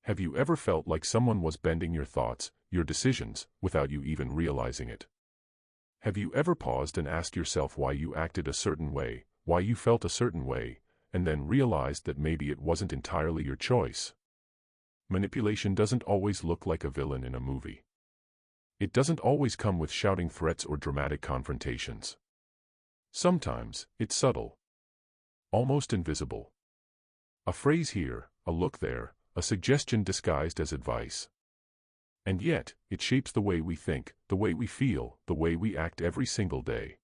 Have you ever felt like someone was bending your thoughts, your decisions, without you even realizing it? Have you ever paused and asked yourself why you acted a certain way, why you felt a certain way, and then realized that maybe it wasn't entirely your choice? Manipulation doesn't always look like a villain in a movie. It doesn't always come with shouting threats or dramatic confrontations. Sometimes, it's subtle. Almost invisible. A phrase here, a look there, a suggestion disguised as advice. And yet, it shapes the way we think, the way we feel, the way we act every single day.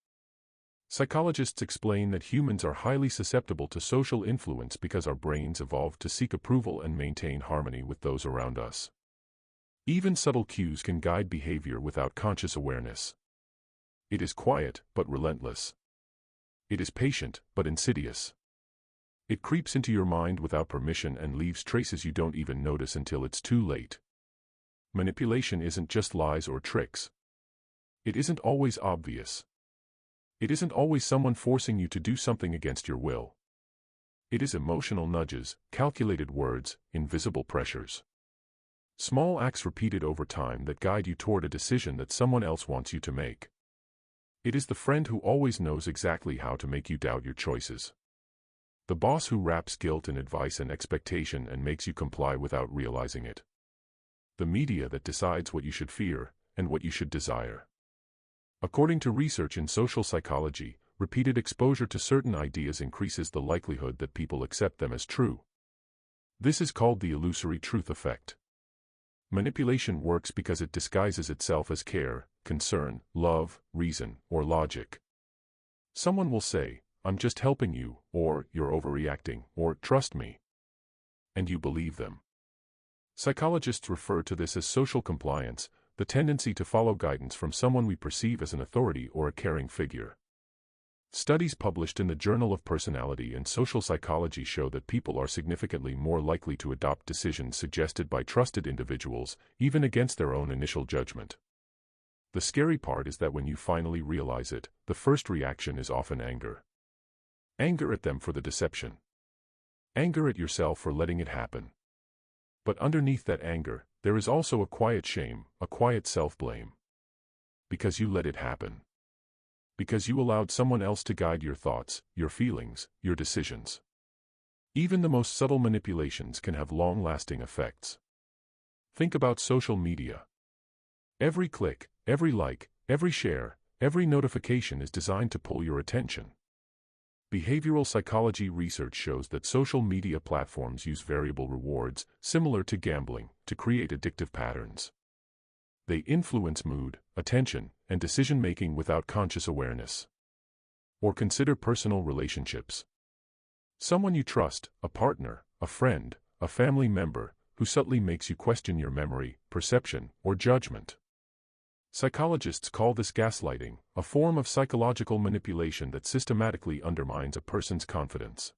Psychologists explain that humans are highly susceptible to social influence because our brains evolved to seek approval and maintain harmony with those around us. Even subtle cues can guide behavior without conscious awareness. It is quiet, but relentless. It is patient, but insidious. It creeps into your mind without permission and leaves traces you don't even notice until it's too late. Manipulation isn't just lies or tricks. It isn't always obvious. It isn't always someone forcing you to do something against your will. It is emotional nudges, calculated words, invisible pressures. Small acts repeated over time that guide you toward a decision that someone else wants you to make. It is the friend who always knows exactly how to make you doubt your choices. The boss who wraps guilt in advice and expectation and makes you comply without realizing it. The media that decides what you should fear and what you should desire. According to research in social psychology, repeated exposure to certain ideas increases the likelihood that people accept them as true. This is called the illusory truth effect. Manipulation works because it disguises itself as care, concern, love, reason, or logic. Someone will say, "I'm just helping you," or "You're overreacting," or "Trust me." And you believe them. Psychologists refer to this as social compliance, the tendency to follow guidance from someone we perceive as an authority or a caring figure. Studies published in the Journal of Personality and Social Psychology show that people are significantly more likely to adopt decisions suggested by trusted individuals, even against their own initial judgment. The scary part is that when you finally realize it, the first reaction is often anger. Anger at them for the deception. Anger at yourself for letting it happen. But underneath that anger, there is also a quiet shame, a quiet self-blame. Because you let it happen. Because you allowed someone else to guide your thoughts, your feelings, your decisions. Even the most subtle manipulations can have long-lasting effects. Think about social media. Every click, every like, every share, every notification is designed to pull your attention. Behavioral psychology research shows that social media platforms use variable rewards, similar to gambling, to create addictive patterns. They influence mood, attention, and decision-making without conscious awareness. Or consider personal relationships. Someone you trust, a partner, a friend, a family member, who subtly makes you question your memory, perception, or judgment. Psychologists call this gaslighting, a form of psychological manipulation that systematically undermines a person's confidence.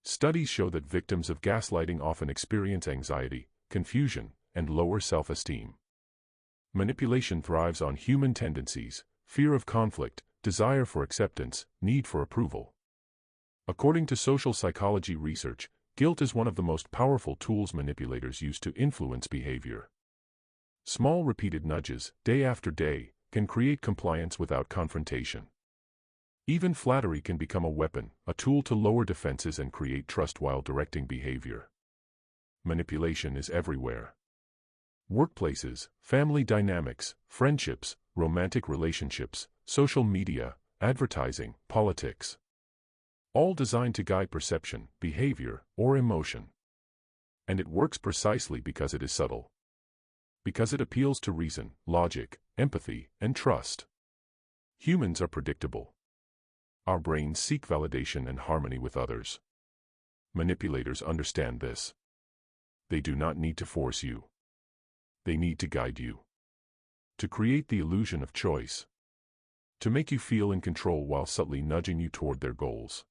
Studies show that victims of gaslighting often experience anxiety, confusion, and lower self-esteem. Manipulation thrives on human tendencies, fear of conflict, desire for acceptance, need for approval. According to social psychology research, guilt is one of the most powerful tools manipulators use to influence behavior. Small repeated nudges, day after day, can create compliance without confrontation. Even flattery can become a weapon, a tool to lower defenses and create trust while directing behavior. Manipulation is everywhere. Workplaces, family dynamics, friendships, romantic relationships, social media, advertising, politics. All designed to guide perception, behavior, or emotion. And it works precisely because it is subtle. Because it appeals to reason, logic, empathy, and trust. Humans are predictable. Our brains seek validation and harmony with others. Manipulators understand this. They do not need to force you. They need to guide you. To create the illusion of choice. To make you feel in control while subtly nudging you toward their goals.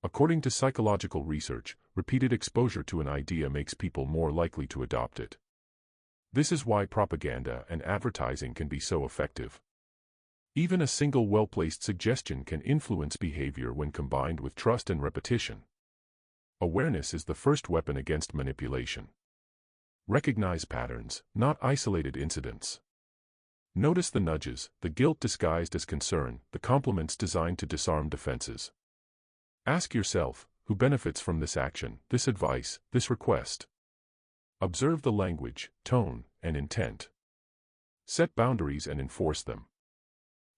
According to psychological research, repeated exposure to an idea makes people more likely to adopt it. This is why propaganda and advertising can be so effective. Even a single well-placed suggestion can influence behavior when combined with trust and repetition. Awareness is the first weapon against manipulation. Recognize patterns, not isolated incidents. Notice the nudges, the guilt disguised as concern, the compliments designed to disarm defenses. Ask yourself, who benefits from this action, this advice, this request? Observe the language, tone, and intent. Set boundaries and enforce them.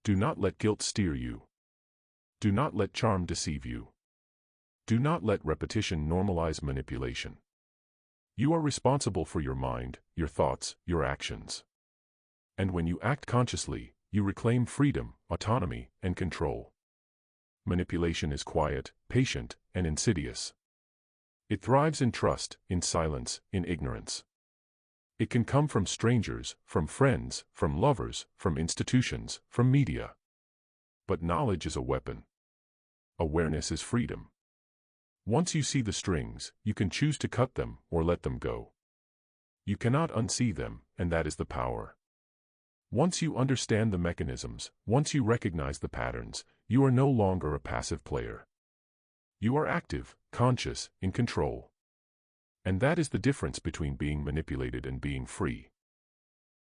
Do not let guilt steer you. Do not let charm deceive you. Do not let repetition normalize manipulation. You are responsible for your mind, your thoughts, your actions. And when you act consciously, you reclaim freedom, autonomy, and control. Manipulation is quiet, patient, and insidious. It thrives in trust, in silence, in ignorance. It can come from strangers, from friends, from lovers, from institutions, from media. But knowledge is a weapon. Awareness is freedom. Once you see the strings, you can choose to cut them or let them go. You cannot unsee them, and that is the power. Once you understand the mechanisms, once you recognize the patterns, you are no longer a passive player. You are active, conscious, in control. And that is the difference between being manipulated and being free.